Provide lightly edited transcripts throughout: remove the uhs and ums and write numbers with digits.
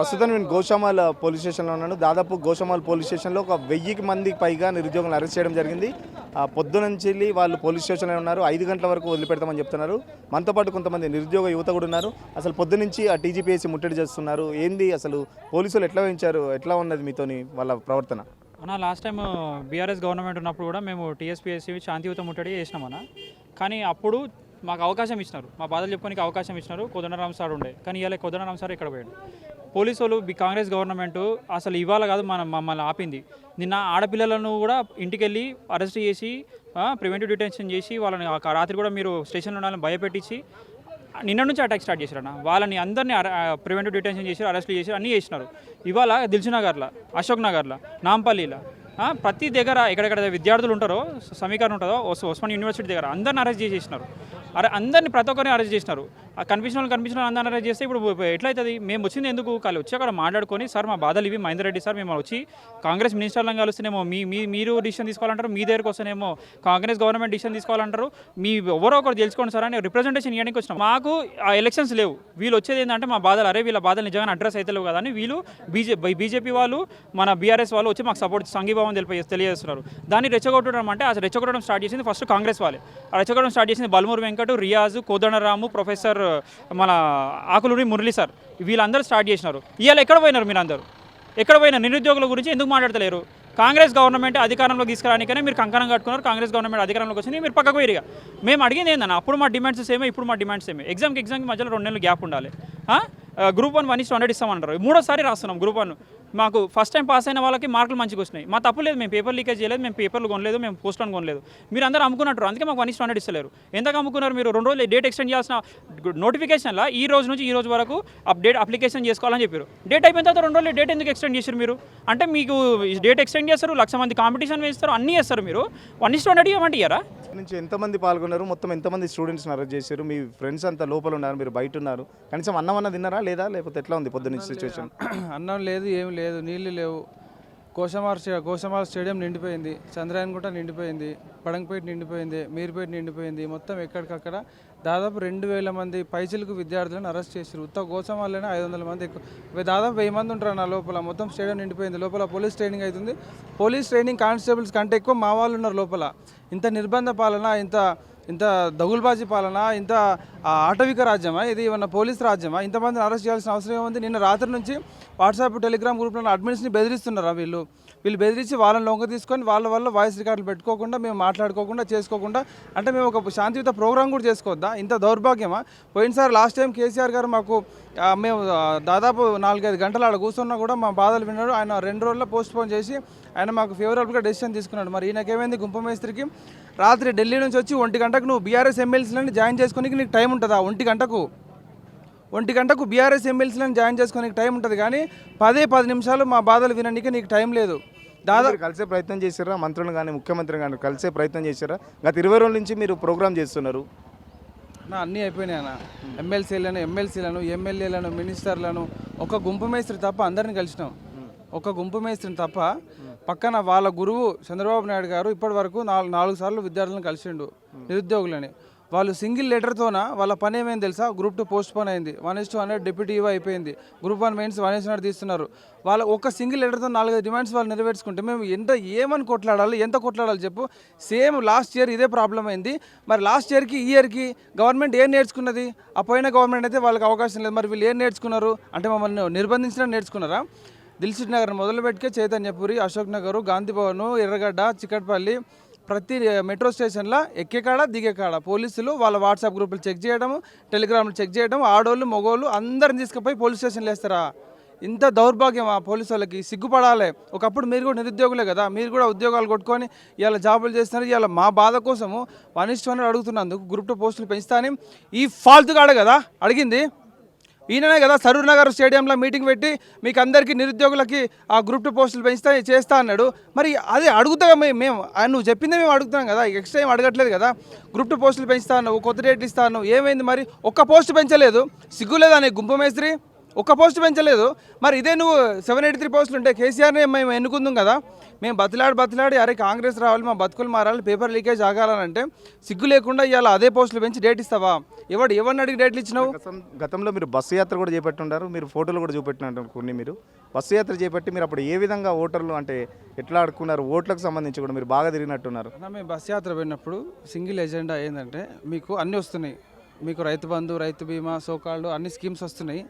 ప్రస్తుతం నేను గోషామాల్ పోలీస్ స్టేషన్లో ఉన్నాను. దాదాపు గోషామాల్ పోలీస్ స్టేషన్లో ఒక 1000 మందికి పైగా నిరుద్యోగులను అరెస్ట్ చేయడం జరిగింది. పొద్దునుంచి వాళ్ళు పోలీస్ స్టేషన్లో ఉన్నారు. 5 గంటల వరకు వదిలిపెడతామని చెప్తున్నారు. మనతో పాటు కొంతమంది నిరుద్యోగ యువత కూడా ఉన్నారు. అసలు పొద్దునుంచి ఆ టీజీపీఎస్సీ ముట్టడి చేస్తున్నారు. ఏంది అసలు పోలీసులు ఎట్లా వహించారు? ఎట్లా ఉన్నది మీతోని వాళ్ళ ప్రవర్తన? అన్న లాస్ట్ టైం బీఆర్ఎస్ గవర్నమెంట్ ఉన్నప్పుడు కూడా మేము టీఎస్పీఎస్సీ శాంతియుత ముట్టడి చేసినామన్న. కానీ అప్పుడు మాకు అవకాశం ఇచ్చినారు, మా బాధలు చెప్పుకోనికి అవకాశం ఇచ్చినారు. కోదండరామ్ సార్ ఉండే, కానీ ఇవాళ కోదండరామ్ సార్ ఇక్కడ పోయాడు. పోలీసు వాళ్ళు కాంగ్రెస్ గవర్నమెంట్ అసలు ఇవాళ కాదు మమ్మల్ని ఆపింది. నిన్న ఆడపిల్లలను కూడా ఇంటికి వెళ్ళి అరెస్ట్ చేసి ప్రివెంటివ్ డిటెన్షన్ చేసి వాళ్ళని రాత్రి కూడా మీరు స్టేషన్లో ఉండాలని భయపెట్టించి నిన్న నుంచి అటాక్ స్టార్ట్ చేశారన్న. వాళ్ళని అందరినీ ప్రివెంటివ్ డిటెన్షన్ చేసి అరెస్ట్ చేసి అన్నీ చేసినారు. ఇవాళ దిల్సునగర్లో, అశోక్ నగర్లో, నాంపల్లిలో ప్రతి దగ్గర ఎక్కడెక్కడ విద్యార్థులు ఉంటారో, సమీకరణ ఉంటుందో, ఉస్మాన్ యూనివర్సిటీ దగ్గర అందరిని అరెస్ట్ చేసేసినారు. అందరినీ ప్రతి ఒక్కరిని అరెస్ట్ చేసినారు. ఆ కనిపించిన వాళ్ళు అందరిని అరెస్ట్ చేస్తే ఇప్పుడు ఎట్లయితుంది? మేము వచ్చింది ఎందుకు? వాళ్ళు వచ్చి అక్కడ మాట్లాడుకొని, సార్ మా బాధలు ఇవి, మహేందర్ రెడ్డి సార్ మేము వచ్చి కాంగ్రెస్ మినిస్టర్లను కలుస్తేనేమో మీరు డిసిషన్ తీసుకోవాలంటారు, మీ దగ్గరకు వస్తేనేమో కాంగ్రెస్ గవర్నమెంట్ డిసిషన్ తీసుకోవాలంటారు. మీ ఎవరో ఒకరు తెలుసుకోండి సార్ అని రిప్రజెంటేషన్ ఇవ్వడానికి వచ్చినాం. మాకు ఆ ఎలక్షన్స్ లేవు. వీళ్ళు వచ్చేది ఏంటంటే మా బాధలు, వీళ్ళ బాధలు నిజంగా అడ్రస్ అయితే లేవు కదా అని వీళ్ళు బీజేపీ వాళ్ళు, మన బీఆర్ఎస్ వాళ్ళు వచ్చి మాకు సపోర్ట్ సంఘీభావం తెలియజేస్తున్నారు. దాన్ని రెచ్చగొట్టడం అంటే అసలు రెచ్చగొట్టడం స్టార్ట్ చేసింది ఫస్ట్ కాంగ్రెస్ వాళ్ళే. ఆ రెచ్చగొట్టడం స్టార్ట్ చేసింది బల్మూరు వెంకట్, రియాజు, కోదండరాము, ప్రొఫెసర్ మన ఆకులూరి మురళి సార్, వీళ్ళందరూ స్టార్ట్ చేసినారు. ఇవాళ ఎక్కడ పోయినారు? మీరు అందరూ ఎక్కడ పోయినా? నిరుద్యోగుల గురించి ఎందుకు మాట్లాడతలేరు? కాంగ్రెస్ గవర్నమెంట్ అధికారంలోకి తీసుకురానికనే మీరు కంకణం కట్టుకున్నారు. కాంగ్రెస్ గవర్నమెంట్ అధికారంలోకి వచ్చింది, మీరు పక్కకు పోయిరిగా. మేము అడిగింది ఏందన్న, అప్పుడు మా డిమాండ్స్ సేమే, ఇప్పుడు మా డిమాండ్స్ సేమే. ఎగ్జామ్కి మధ్యలో 2 నెలలు గ్యాప్ ఉండాలి. గ్రూప్ 1 1:100 ఇస్తామంటారు. 3వ సారి రాస్తున్నాం గ్రూప్ 1. మాకు ఫస్ట్ టైం పాస్ అయిన వాళ్ళకి మార్కులు మంచిగా వచ్చినాయి. మా తప్పు లేదు, మేము పేపర్ లీకేజ్ చేయలేదు, మేము పేపర్లు కొనలేదు, మేము పోస్టులను కొనలేదు. మీరు అందరూ అమ్ముకున్నట్టు, అందుకే మాకు 1:100 ఇస్తలేరు. ఎంతగా అమ్ముకున్నారు మీరు? 2 రోజులు డేట్ ఎక్స్టెండ్ చేయాల్సిన నోటిఫికేషన్లో ఈ రోజు నుంచి ఈ రోజు వరకు అప్లికేషన్ చేసుకోవాలని చెప్పారు. డేట్ అయిపోయిన తర్వాత 2 రోజులు డేట్ ఎందుకు ఎక్స్టెండ్ చేశారు మీరు? అంటే మీకు డేట్ ఎక్స్టెండ్ చేస్తారు, 1,00,000 మంది కాంపిటీషన్ వేస్తారు, అన్నీ చేస్తారు. మీరు 1:100 ఇవ్వమంటే ఇయ్యారా? నుంచి ఎంతమంది పాల్గొన్నారు? మొత్తం ఎంతమంది స్టూడెంట్స్ని అరెస్ట్ చేశారు? మీ ఫ్రెండ్స్ అంతా లోపల ఉన్నారు, మీరు బయట ఉన్నారు. కనీసం అన్నం తిన్నారా లేదా? లేకపోతే ఎట్లా ఉంది పొద్దున్న సిచ్యువేషన్? అన్నం లేదు, ఏం లేదు, నీళ్లు లేవు. గోషామాల్ స్టేడియం నిండిపోయింది, చంద్రాయన్గుట్ట నిండిపోయింది, పడంగపేట నిండిపోయింది, మీర్పేట నిండిపోయింది. మొత్తం ఎక్కడికక్కడ దాదాపు 2,000 మంది పైచిలకు విద్యార్థులను అరెస్ట్ చేశారు. ఉత్త గోషామాల్లోనే 500 మంది ఎక్కువ, దాదాపు 1000 మంది ఉంటారు నా లోపల. మొత్తం స్టేడియం నిండిపోయింది. లోపల పోలీస్ ట్రైనింగ్ అవుతుంది. పోలీస్ ట్రైనింగ్ కానిస్టేబుల్స్ కంటే ఎక్కువ మా వాళ్ళు ఉన్నారు లోపల. ఇంత నిర్బంధ పాలన, ఇంత దగుల్బాజీ పాలన, ఇంత ఆటవిక రాజ్యమా ఇది? ఏమన్నా పోలీస్ రాజ్యమా? ఇంతమందిని అరెస్ట్ చేయాల్సిన అవసరం ఏముంది? నిన్న రాత్రి నుంచి వాట్సాప్, టెలిగ్రామ్ గ్రూప్లో అడ్మిన్స్ని బెదిరిస్తున్నారా వీళ్ళు బెదిరించి వాళ్ళని లొంగ తీసుకొని వాళ్ళ వల్ల వాయిస్ రికార్డులు పెట్టుకోకుండా, మేము మాట్లాడుకోకుండా చేసుకోకుండా, అంటే మేము ఒక శాంతియుత ప్రోగ్రామ్ కూడా చేసుకోవద్దా? ఇంత దౌర్భాగ్యమా? పోయినసారి లాస్ట్ టైం కేసీఆర్ గారు మాకు మేము దాదాపు 4-5 గంటలు ఆడ కూర్చున్నా కూడా మా బాధలు విన్నాడు. ఆయన 2 రోజుల్లో పోస్ట్పోన్ చేసి ఆయన మాకు ఫేవరబుల్గా డెసిషన్ తీసుకున్నాడు. మరి ఈయనకేమైంది? గుంపమేస్త్రికి రాత్రి ఢిల్లీ నుంచి వచ్చి 1 గంటకు నువ్వు బీఆర్ఎస్ ఎమ్మెల్సీలను జాయిన్ చేసుకోనికి నీకు టైం ఉంటుందా? 1 గంటకు బీఆర్ఎస్ ఎమ్మెల్సీలను జాయిన్ చేసుకోనికి టైం ఉంటుంది, కానీ 10 నిమిషాలు మా బాధలు వినడానికి నీకు టైం లేదు. దాదాపు కలిసే ప్రయత్నం చేశారా? మంత్రులు కానీ ముఖ్యమంత్రి కానీ కలిసే ప్రయత్నం చేశారా? గత 20 రోజుల నుంచి మీరు ప్రోగ్రామ్ చేస్తున్నారు. అన్నీ అయిపోయినాయి అన్న. ఎమ్మెల్సీలను, ఎమ్మెల్యేలను, మినిస్టర్లను, ఒక గుంపు మేస్త్రి తప్ప అందరిని కలిసినాం. ఒక గుంపు మేస్త్రిని తప్ప పక్కన వాళ్ళ గురువు చంద్రబాబు నాయుడు గారు ఇప్పటి వరకు 4 సార్లు విద్యార్థులను కలిసిండు, నిరుద్యోగులని. వాళ్ళు సింగిల్ లెటర్తోన వాళ్ళ పని ఏమైంది తెలుసా? గ్రూప్ 2 పోస్ట్పోన్ అయింది, 1:100 డిప్యూటీ ఈవో అయిపోయింది, గ్రూప్ 1 మెయిన్స్ 1:100 తీస్తున్నారు. వాళ్ళ ఒక సింగిల్ లెటర్తో 4 డిమాండ్స్ వాళ్ళు నెరవేర్చుకుంటే మేము ఏమని కొట్లాడాలి? ఎంత కొట్లాడాలి చెప్పు? సేమ్ లాస్ట్ ఇయర్ ఇదే ప్రాబ్లం అయింది. మరి లాస్ట్ ఇయర్కి ఈ ఇయర్కి గవర్నమెంట్ ఏం నేర్చుకున్నది? ఆ పోయిన గవర్నమెంట్ అయితే వాళ్ళకి అవకాశం లేదు. మరి వీళ్ళు ఏం నేర్చుకున్నారు? అంటే మమ్మల్ని నిర్బంధించడం నేర్చుకున్నారా? దిల్సుఖ్ నగర్ మొదలుపెట్టుకే చైతన్యపురి, అశోక్ నగరు, గాంధీ భవన్, ఎర్రగడ్డ, చిక్కట్పల్లి, ప్రతి మెట్రో స్టేషన్లో ఎక్కేకాడ దిగేకాడ పోలీసులు వాళ్ళ వాట్సాప్ గ్రూపులు చెక్ చేయడము, టెలిగ్రామ్లు చెక్ చేయడం, ఆడోళ్ళు మగోళ్ళు అందరిని తీసుకుపోయి పోలీస్ స్టేషన్లు వేస్తారా? ఇంత దౌర్భాగ్యం ఆ పోలీసు వాళ్ళకి. సిగ్గుపడాలి. ఒకప్పుడు మీరు కూడా నిరుద్యోగులే కదా, మీరు కూడా ఉద్యోగాలు కొట్టుకొని ఇవాళ జాబులు చేస్తున్నారు. ఇవాళ మా బాధ కోసము 1:100 అడుగుతున్నందుకు గ్రూప్ 2 పోస్టులు పెంచుతాని ఈ ఫాల్తుగాడ కదా అడిగింది. ఈయననే కదా సరూర్ నగర్ స్టేడియంలో మీటింగ్ పెట్టి మీకు అందరికీ నిరుద్యోగులకి ఆ గ్రూప్ 2 పోస్టులు చేస్తా అన్నాడు. మరి అదే అడుగుతా మేము, నువ్వు చెప్పిందే మేము అడుగుతున్నాం కదా, ఎక్స్ట్రా ఏం అడగట్లేదు కదా. గ్రూప్ 2 పోస్టులు పెంచుతా అన్నావు, కొత్త డేట్ ఇస్తా అన్నావు, ఏమైంది? మరి ఒక్క పోస్టు పెంచలేదు. సిగ్గులేదా నీ గుంపు మేస్త్రి? ఒక్క పోస్ట్ పెంచలేదు. మరి ఇదే నువ్వు 783 పోస్టులు ఉంటే కేసీఆర్ని మేము ఎన్నుకుందాం కదా. మేము బతిలాడి అరే కాంగ్రెస్ రావాలి, మా బతుకులు మారాలి, పేపర్ లీకేజ్ ఆగాలంటే సిగ్గు లేకుండా ఇవాళ అదే పోస్టులు పెంచి డేట్ ఇస్తావా? ఎవరిని అడిగి డేట్లు ఇచ్చినావు? గతంలో మీరు బస్సు యాత్ర కూడా చేపట్టుంటారు, మీరు ఫోటోలు కూడా చూపెట్టినట్టు కొన్ని. మీరు బస్సు యాత్ర చేపట్టి మీరు అప్పుడు ఏ విధంగా ఓటర్లు అంటే ఎట్లా ఆడుకున్నారు, ఓట్లకు సంబంధించి కూడా మీరు బాగా తిరిగినట్టున్నారు. మేము బస్సు యాత్ర పోయినప్పుడు సింగిల్ ఎజెండా ఏంటంటే మీకు అన్నీ వస్తున్నాయి, మీకు రైతు బంధు, రైతు బీమా, సోకాళ్ళు అన్ని స్కీమ్స్ వస్తున్నాయి.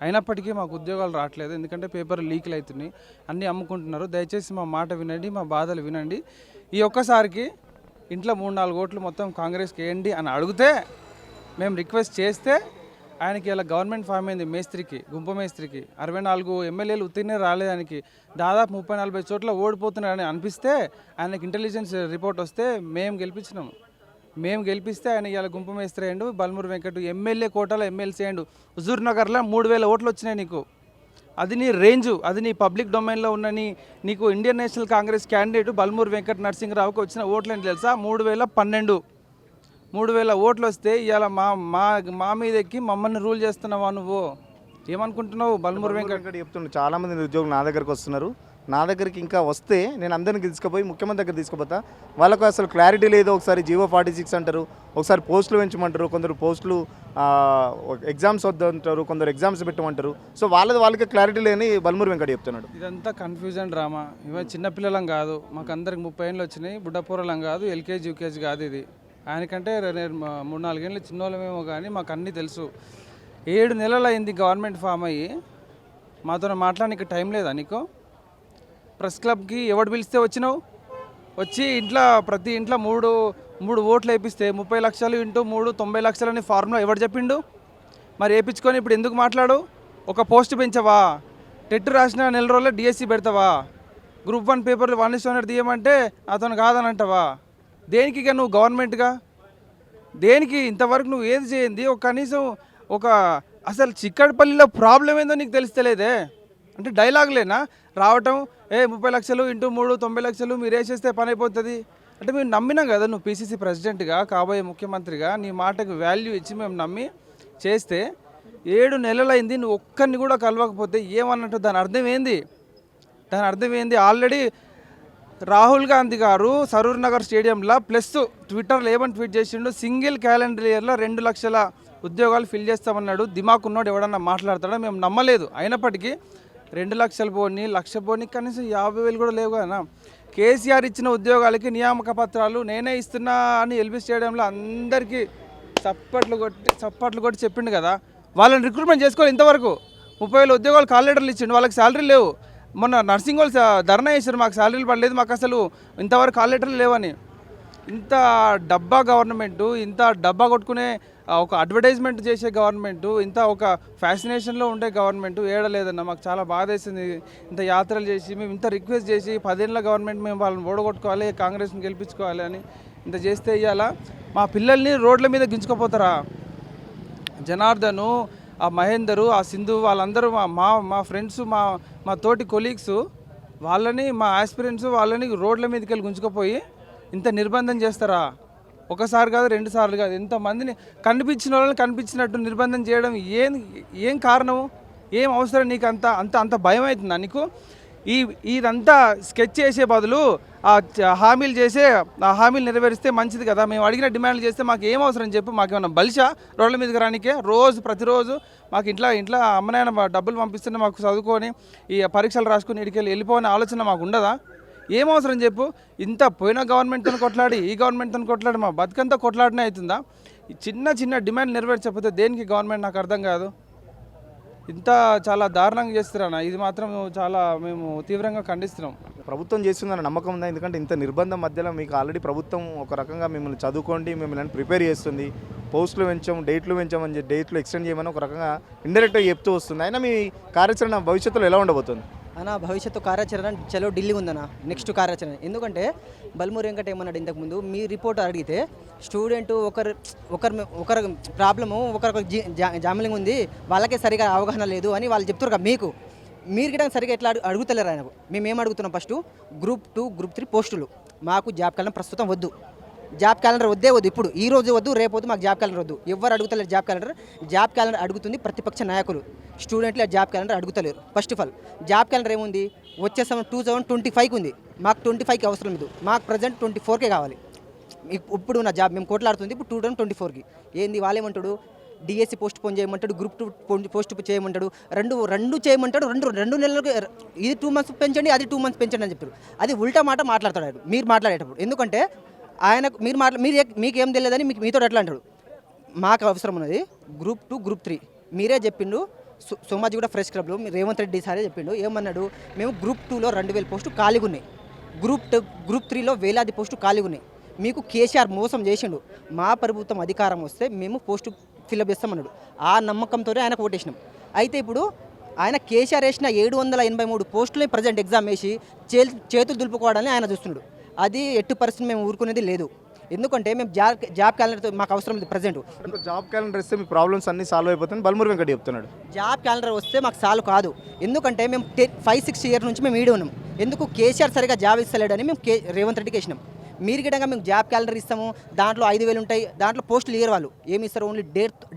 అయినప్పటికీ మాకు ఉద్యోగాలు రావట్లేదు. ఎందుకంటే పేపర్ లీక్లు అవుతున్నాయి, అన్నీ అమ్ముకుంటున్నారు. దయచేసి మా మాట వినండి, మా బాధలు వినండి. ఈ ఒక్కసారికి ఇంట్లో 3-4 ఓట్లు మొత్తం కాంగ్రెస్కి వేయండి అని అడిగితే, మేము రిక్వెస్ట్ చేస్తే ఆయనకి ఇలా గవర్నమెంట్ ఫామ్ అయింది మేస్త్రికి, గుంపు మేస్త్రికి 64 ఎమ్మెల్యేలు ఉత్తీర్ణే రాలేదానికి, దాదాపు 30-40 చోట్ల ఓడిపోతున్నారని అనిపిస్తే ఆయనకి ఇంటెలిజెన్స్ రిపోర్ట్ వస్తే మేము గెలిపిస్తే ఆయన ఇవాళ గుంపు మేస్త్రి అయ్యండు. బల్మూరు వెంకట్ ఎమ్మెల్యే కోటాలో ఎమ్మెల్సీ అయ్యండు. హుజూర్ నగర్లో 3000 ఓట్లు వచ్చినాయి నీకు. అది నీ రేంజు, అది నీ పబ్లిక్ డొమైన్లో ఉన్న నీకు Indian National Congress candidate Balmuri Venkat నరసింహరావుకి వచ్చిన ఓట్లు ఏంటి తెలుసా? 3012 ఓట్లు వస్తే ఇవాళ మా మీద ఎక్కి మమ్మల్ని రూల్ చేస్తున్నావా నువ్వు? ఏమనుకుంటున్నావు? బల్మూరు వెంకట్ చెప్తుండే చాలామంది నిరుద్యోగులు నా దగ్గరకు వస్తున్నారు, నా దగ్గరికి ఇంకా వస్తే నేను అందరినీ తీసుకుపోయి ముఖ్యమంత్రి దగ్గర తీసుకుపోతా, వాళ్ళకు అసలు క్లారిటీ లేదు. ఒకసారి జీవో 46 అంటారు, ఒకసారి పోస్టులు పెంచమంటారు, కొందరు పోస్టులు ఎగ్జామ్స్ వద్దంటారు, కొందరు ఎగ్జామ్స్ పెట్టమంటారు. సో వాళ్ళకి క్లారిటీ లేని బల్మూరు వెంకట చెప్తున్నాడు. ఇదంతా కన్ఫ్యూజన్ డ్రామా. ఇవన్నీ చిన్నపిల్లలం కాదు, మాకు అందరికి 30 ఏళ్ళు వచ్చినాయి, బుడ్డపూరలం కాదు, ఎల్కేజీ యూకేజీ కాదు. ఇది ఆయనకంటే 3-4 ఏళ్ళు చిన్నోళ్ళమేమో కానీ మాకు అన్నీ తెలుసు. 7 నెలలు అయింది గవర్నమెంట్ ఫామ్ అయ్యి, మాతో మాట్లాడడానికి టైం లేదా నీకు? ప్రెస్ క్లబ్కి ఎవడు పిలిస్తే వచ్చినావు? వచ్చి ప్రతి ఇంట్లో మూడు ఓట్లు వేపిస్తే 30 లక్షలు ఇంటూ 3 90 లక్షలు అని ఫార్ములా ఎవడు చెప్పిండు? మరి వేయించుకొని ఇప్పుడు ఎందుకు మాట్లాడు? ఒక పోస్ట్ పెంచవా? టెట్ రాసిన నెల రోజుల్లో డిఎస్సి పెడతావా? గ్రూప్ 1 పేపర్లు 1:100 తీయమంటే అతను కాదని అంటావా? దేనికి ఇక నువ్వు గవర్నమెంట్గా దేనికి? ఇంతవరకు నువ్వు ఏది చేయింది? కనీసం అసలు చిక్కడపల్లిలో ప్రాబ్లం ఏందో నీకు తెలుస్తలేదే. అంటే డైలాగులేనా రావటం? 30 లక్షలు ఇంటూ 3 90 లక్షలు మీరు వేసేస్తే పని అయిపోతుంది అంటే మేము నమ్మినాం కదా. నువ్వు పీసీసీ ప్రెసిడెంట్గా, కాబోయే ముఖ్యమంత్రిగా నీ మాటకు వాల్యూ ఇచ్చి మేము నమ్మి చేస్తే 7 నెలలైంది, నువ్వు ఒక్కరిని కూడా కలవకపోతే ఏమన్నట్టు? దాని అర్థం ఏంది? ఆల్రెడీ రాహుల్ గాంధీ గారు సరూర్ నగర్ స్టేడియంలో ప్లస్ ట్విట్టర్లో ఏమని ట్వీట్ చేసిండు? సింగిల్ క్యాలెండర్ ఇయర్లో 2 లక్షల ఉద్యోగాలు ఫిల్ చేస్తామన్నాడు. దిమాకున్నోడు ఎవడన్నా మాట్లాడతాడో? మేము నమ్మలేదు. అయినప్పటికీ 2 లక్షలు పోని, 1,00,000 పోని, కనీసం 50,000 కూడా లేవు కదా. కేసీఆర్ ఇచ్చిన ఉద్యోగాలకి నియామక పత్రాలు నేనే ఇస్తున్నా అని ఎల్బీ స్టేడియంలో అందరికీ చప్పట్లు కొట్టి చెప్పిండు కదా. వాళ్ళని రిక్రూట్మెంట్ చేసుకోవాలి. ఇంతవరకు 30,000 ఉద్యోగాలు కాల్ లెటర్లు ఇచ్చిండు, వాళ్ళకి శాలరీ లేవు. మొన్న నర్సింగ్ వాళ్ళు ధర్నా చేశారు, మాకు శాలరీలు పడలేదు, మాకు అసలు ఇంతవరకు కాల్ లెటర్లు లేవని. ఇంత డబ్బా గవర్నమెంటు, ఇంత డబ్బా కొట్టుకునే ఒక అడ్వర్టైజ్మెంట్ చేసే గవర్నమెంటు, ఇంత ఒక ఫ్యాసినేషన్లో ఉండే గవర్నమెంటు ఏడలేదన్న. మాకు చాలా బాధ వేసింది. ఇంత యాత్రలు చేసి మేము ఇంత రిక్వెస్ట్ చేసి 10 ఏళ్ళ గవర్నమెంట్ మేము వాళ్ళని ఓడగొట్టుకోవాలి, కాంగ్రెస్ని గెలిపించుకోవాలి అని ఇంత చేస్తే ఇవాళ మా పిల్లల్ని రోడ్ల మీద గించుకోపోతారా? జనార్దను, ఆ మహేందరు, ఆ సింధు వాళ్ళందరూ మా ఫ్రెండ్స్, మా తోటి కొలీగ్స్, వాళ్ళని మా ఆస్పిరెంట్స్ వాళ్ళని రోడ్ల మీదకి వెళ్ళి గుంజుకుపోయి ఇంత నిర్బంధం చేస్తారా? ఒకసారి కాదు, 2 సార్లు కాదు, ఎంతమందిని కనిపించిన వాళ్ళని కనిపించినట్టు నిర్బంధం చేయడం ఏం కారణము? ఏం అవసరం నీకు? అంత భయం అవుతుందా నీకు? ఇదంతా స్కెచ్ చేసే బదులు ఆ హామీలు నెరవేరిస్తే మంచిది కదా. మేము అడిగిన డిమాండ్లు చేస్తే మాకు ఏం అవసరం చెప్పు? మాకేమన్నా బలిషా రోడ్ల మీదకి రానికే? ప్రతిరోజు మాకు ఇంట్లో అమ్మనైనా డబ్బులు పంపిస్తుంటే మాకు చదువుకొని ఈ పరీక్షలు రాసుకొని ఇడికెళ్ళి వెళ్ళిపోవాలనే ఆలోచన మాకు ఉండదా? ఏం అవసరం చెప్పు? ఇంత పోయిన గవర్నమెంట్తో కొట్లాడి ఈ గవర్నమెంట్తో కొట్లాడి మా బతుకంతా కొట్లాడనే అవుతుందా? చిన్న డిమాండ్ నెరవేర్చకపోతే దేనికి గవర్నమెంట్? నాకు అర్థం కాదు. ఇంత చాలా దారుణంగా చేస్తున్నాను. ఇది మాత్రం మేము తీవ్రంగా ఖండిస్తున్నాం. ప్రభుత్వం చేస్తుందన్న నమ్మకం ఉందా? ఎందుకంటే ఇంత నిర్బంధం మధ్యలో మీకు ఆల్రెడీ ప్రభుత్వం ఒక రకంగా మిమ్మల్ని చదువుకోండి, మిమ్మల్ని ప్రిపేర్ చేస్తుంది, పోస్టులు డేట్లు పెంచామని డేట్లు ఎక్స్టెండ్ చేయమని ఒక రకంగా ఇండైరెక్ట్గా చెప్తూ వస్తుంది. అయినా మీ కార్యాచరణ భవిష్యత్తులో ఎలా ఉండబోతుంది అన్న? భవిష్యత్తు కార్యాచరణ చలో ఢిల్లీ ఉందన్న. నెక్స్ట్ కార్యాచరణ ఎందుకంటే బల్మూరు వెంకట ఏమన్నాడు ఇంతకుముందు, మీ రిపోర్ట్ అడిగితే స్టూడెంట్ ఒకరు ప్రాబ్లము ఒకరికి జామిలింగ్ ఉంది, వాళ్ళకే సరిగా అవగాహన లేదు అని వాళ్ళు చెప్తారు కదా. మీరు గిట్ట సరిగా ఎట్లా అడుగుతలేరు ఆయనకు. మేము ఏం అడుగుతున్నాం? ఫస్ట్ గ్రూప్ 2 గ్రూప్ 3 పోస్టులు మాకు జాబ్ కాలం ప్రస్తుతం వద్దు. జాబ్ క్యాలెండర్ వద్దే వద్దు, ఇప్పుడు ఈ రోజు వద్దు, రేపు వద్దు, మాకు జాబ్ క్యాలెండర్ వద్దు. ఎవరు అడుగుతలేరు జాబ్ క్యాలెండర్. జాబ్ క్యాలెండర్ అడుగుతుంది ప్రతిపక్ష నాయకులు, స్టూడెంట్లు జాబ్ క్యాలెండర్ అడుగుతలేరు. First of all job calendar ఏముంది, వచ్చే 2025కి ఉంది, మాకు 25కి అవసరం లేదు, మాకు ప్రజెంట్ 24కే కావాలి. ఇప్పుడు ఉన్న జాబ్ మేము కొట్లాడుతుంది ఇప్పుడు 2024కి. ఏంది వాళ్ళేమంటాడు, డిఎస్సి పోస్ట్ పోన్ చేయమంటాడు, గ్రూప్ 2 పోస్ట్ చేయమంటాడు, రెండు చేయమంటాడు, రెండు నెలలకు ఇది 2 months పెంచండి, అది 2 months పెంచండి అని చెప్పారు. అది ఉల్టా మాట మాట్లాడతాడు మీరు మాట్లాడేటప్పుడు. ఎందుకంటే ఆయన మీకేం తెలియదని మీతో ఎట్లా అంటాడు. మాకు అవసరం ఉన్నది గ్రూప్ 2 గ్రూప్ 3. మీరే చెప్పిండు, సోమాజీ కూడా ఫ్రెష్ క్లబ్లో రేవంత్ రెడ్డి సారే చెప్పిండు. ఏమన్నాడు, మేము గ్రూప్ 2లో 2000 పోస్టు ఖాళీగా ఉన్నాయి, గ్రూప్ 3లో వేలాది పోస్టు ఖాళీగా ఉన్నాయి. మీకు కేసీఆర్ మోసం చేసిండు, మా ప్రభుత్వం అధికారం వస్తే మేము పోస్టు ఫిల్అప్ చేస్తామన్నాడు. ఆ నమ్మకంతోనే ఆయనకు ఓటేసినాం. అయితే ఇప్పుడు ఆయన కేసీఆర్ వేసిన 783 పోస్టులే ప్రజెంట్ ఎగ్జామ్ వేసి చేతులు దులుపుకోవడాన్ని ఆయన చూస్తున్నాడు. అది ఎట్టి పరిస్థితి మేము ఊరుకునేది లేదు. ఎందుకంటే మేము జాబ్ క్యాలెండర్తో మాకు అవసరం లేదు. ప్రజెంట్ జాబ్ క్యాలెండర్ ఇస్తే మీ ప్రాబ్లమ్స్ అన్ని సాల్వ్ అయిపోతుంది బల్మూరి వెంకట చెప్తున్నాడు. జాబ్ క్యాలెండర్ వస్తే మాకు సాల్వ్ కాదు. ఎందుకంటే మేము 5-6 years నుంచి మేము ఈడే ఉన్నాం. ఎందుకు కేసీఆర్ సరిగా జాబ్ ఇస్తలేడని మేము రేవంత్ రెడ్డికి వేసినాం. మీరు గిడంగా మేము జాబ్ క్యాలెండర్ ఇస్తాము, దాంట్లో 5,000 ఉంటాయి, దాంట్లో పోస్టులు ఇయ్యరు. వాళ్ళు ఏమి ఇస్తారు, ఓన్లీ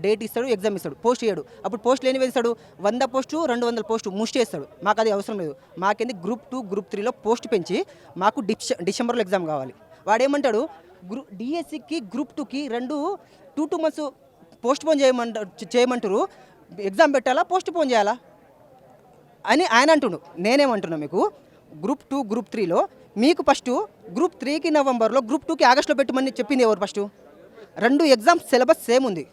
డేట్ ఇస్తాడు, ఎగ్జామ్ ఇస్తాడు, పోస్ట్ ఇయ్యాడు. అప్పుడు పోస్టులు ఎన్ని వేస్తాడు, 100 పోస్టు 200 పోస్టు ముష్టి వేస్తాడు. మాకు అది అవసరం లేదు. మాకేంది గ్రూప్ 2 గ్రూప్ 3లో పోస్ట్ పెంచి మాకు డిసెంబర్లో ఎగ్జామ్ కావాలి. వాడు ఏమంటాడు, డిఎస్సికి గ్రూప్ 2కి 2 months పోస్ట్ పోన్ చేయమంటారు, ఎగ్జామ్ పెట్టాలా పోస్ట్ పోన్ చేయాలా అని ఆయన అంటుండు. నేనేమంటున్నా, మీకు గ్రూప్ 2 గ్రూప్ 3లో మీకు ఫస్ట్ గ్రూప్ 3కి నవంబర్లో, గ్రూప్ 2కి ఆగస్టులో పెట్టమని చెప్పింది ఎవరు? ఫస్ట్ 2 ఎగ్జామ్స్ సిలబస్ సేమ్ ఉంది.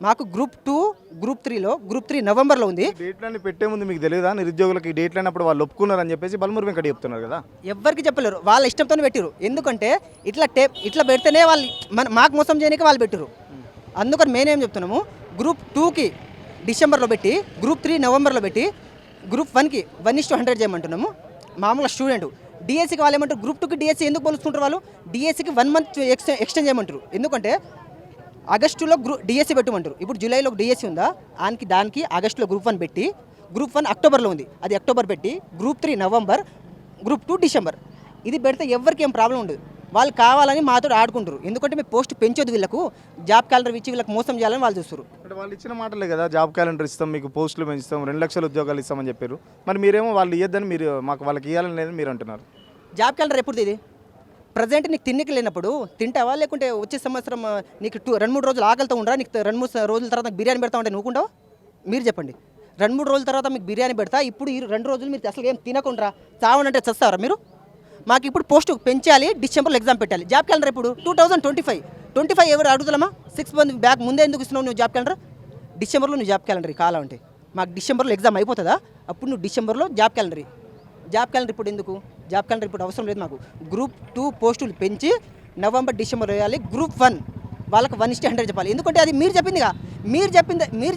మాకు గ్రూప్ 2 గ్రూప్ 3లో గ్రూప్ 3 నవంబర్లో ఉంది. డేట్లన్నీ పెట్టే ముందు మీకు తెలియదా నిరుద్యోగులకి ఈ డేట్లు అయినప్పుడు వాళ్ళు ఒప్పుకున్నారని చెప్పేసి బల్మూరి వెంకట చెప్తున్నారు కదా. ఎవరికి చెప్పలేరు, వాళ్ళ ఇష్టంతోనే పెట్టారు. ఎందుకంటే ఇట్లా పెడితేనే వాళ్ళు మాకు మోసం చేయడానికి వాళ్ళు పెట్టారు. అందుకని మేమేం చెప్తున్నాము, గ్రూప్ 2కి డిసెంబర్లో పెట్టి, గ్రూప్ 3 నవంబర్లో పెట్టి, గ్రూప్ 1కి 1:100 చేయమంటున్నాము. మామూలుగా స్టూడెంట్ డిఎస్సికి వాళ్ళు ఏమంటారు, గ్రూప్ 2కి డిఎస్సి ఎందుకు పోలుస్తుంటారు వాళ్ళు, డిఎస్సికి 1 month ఎక్స్టెండ్ చేయమంటారు. ఎందుకంటే ఆగస్టులో డిఎస్సి పెట్టమంటారు. ఇప్పుడు జూలైలో డిఎస్సి ఉందా, దానికి ఆగస్టులో గ్రూప్ 1 పెట్టి, గ్రూప్ 1 అక్టోబర్లో ఉంది, అది అక్టోబర్ పెట్టి, గ్రూప్ 3 నవంబర్, గ్రూప్ 2 డిసెంబర్. ఇది పెడితే ఎవరికి ఏం ప్రాబ్లం ఉండదు. వాళ్ళు కావాలని మాతో ఆడుకుంటారు. ఎందుకంటే మేము పోస్ట్ పెంచొద్దు, వీళ్ళకు జాబ్ క్యాలెండర్ ఇచ్చి వీళ్ళకి మోసం చేయాలని వాళ్ళు చూస్తారు. అంటే వాళ్ళు ఇచ్చిన మాటలే కదా, జాబ్ క్యాలెండర్ ఇస్తాం, మీకు పోస్టులు పెంచుతాం, 2 లక్షల ఉద్యోగాలు ఇస్తామని చెప్పారు. మరి మీరేమో వాళ్ళు ఇవ్వద్దని మీరు మాకు వాళ్ళకి ఇవ్వాలని లేదని మీరు అంటున్నారు. జాబ్ క్యాలెండర్ ఎప్పుడు ఇది? ప్రజెంట్ నీకు తిన్నికి లేనప్పుడు తింటావా, లేకుంటే వచ్చే సంవత్సరం నీకు 2-3 రోజులు ఆకలితో ఉండరా, నీకు 2-3 రోజుల తర్వాత నాకు బిర్యానీ పెడతా ఉంటే నువ్వుకుంటావా? మీరు చెప్పండి. 2-3 రోజుల తర్వాత మీకు బిర్యానీ పెడతా, ఇప్పుడు ఈ 2 రోజులు మీరు అసలు ఏం తినకుండా చావనంటే చస్తారా మీరు? మాకు ఇప్పుడు పోస్ట్ పెంచాలి, డిసెంబర్లో ఎగ్జామ్ పెట్టాలి. జాబ్ క్యాలెండర్ ఇప్పుడు 2025 ఎవరు అడుగుతామా? 6 months బ్యాక్ ముందే ఎందుకు ఇస్తున్నావు నువ్వు జాబ్ క్యాలెండర్? డిసెంబర్లో నువ్వు జాబ్ క్యాలెండర్ కావాలంటే మాకు డిసెంబర్లో ఎగ్జామ్ అయిపోతుందా? అప్పుడు నువ్వు డిసెంబర్లో జాబ్ క్యాలెండర్. జాబ్ క్యాలెండర్ ఇప్పుడు ఎందుకు? జాబ్ క్యాలెండర్ ఇప్పుడు అవసరం లేదు మాకు. గ్రూప్ 2 పోస్టులు పెంచి నవంబర్ డిసెంబర్ వేయాలి. గ్రూప్ 1 వాళ్ళకి 1:100 చెప్పాలి. ఎందుకంటే అది మీరు చెప్పిందిగా, మీరు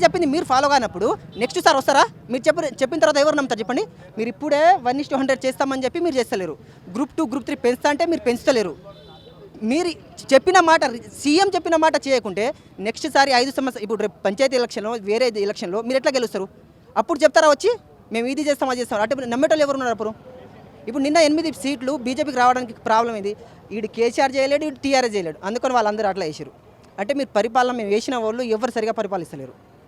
చెప్పింది మీరు ఫాలో కానప్పుడు నెక్స్ట్ సార్ వస్తారా? మీరు చెప్పిన తర్వాత ఎవరు నమ్ముతారు చెప్పండి? మీరు ఇప్పుడే 1:100 చేస్తామని చెప్పి మీరు చేస్తలేరు. గ్రూప్ 2 గ్రూప్ 3 పెంచుతా అంటే మీరు పెంచుతలేరు. మీరు చెప్పిన మాట, సీఎం చెప్పిన మాట చేయకుంటే నెక్స్ట్ సారి 5 సంవత్సరాలు, ఇప్పుడు రేపు పంచాయతీ ఎలక్షన్లో, వేరే ఎలక్షన్లో మీరు ఎట్లా గెలుస్తారు? అప్పుడు చెప్తారా వచ్చి మేము ఇది చేస్తాం అది చేస్తాం అంటే నమ్మేటోళ్ళు ఎవరు ఉన్నారు? అప్పుడు ఇప్పుడు నిన్న 8 సీట్లు బీజేపీకి రావడానికి ప్రాబ్లం ఇది. ఈడు కేసీఆర్ చేయలేడు, ఈడు టీఆర్ఎస్ చేయలేడు, అందుకని వాళ్ళందరూ అట్లా వేసారు. అంటే మీరు పరిపాలన మేము వేసిన వాళ్ళు ఎవరు సరిగా పరిపాలిస్తలేరు.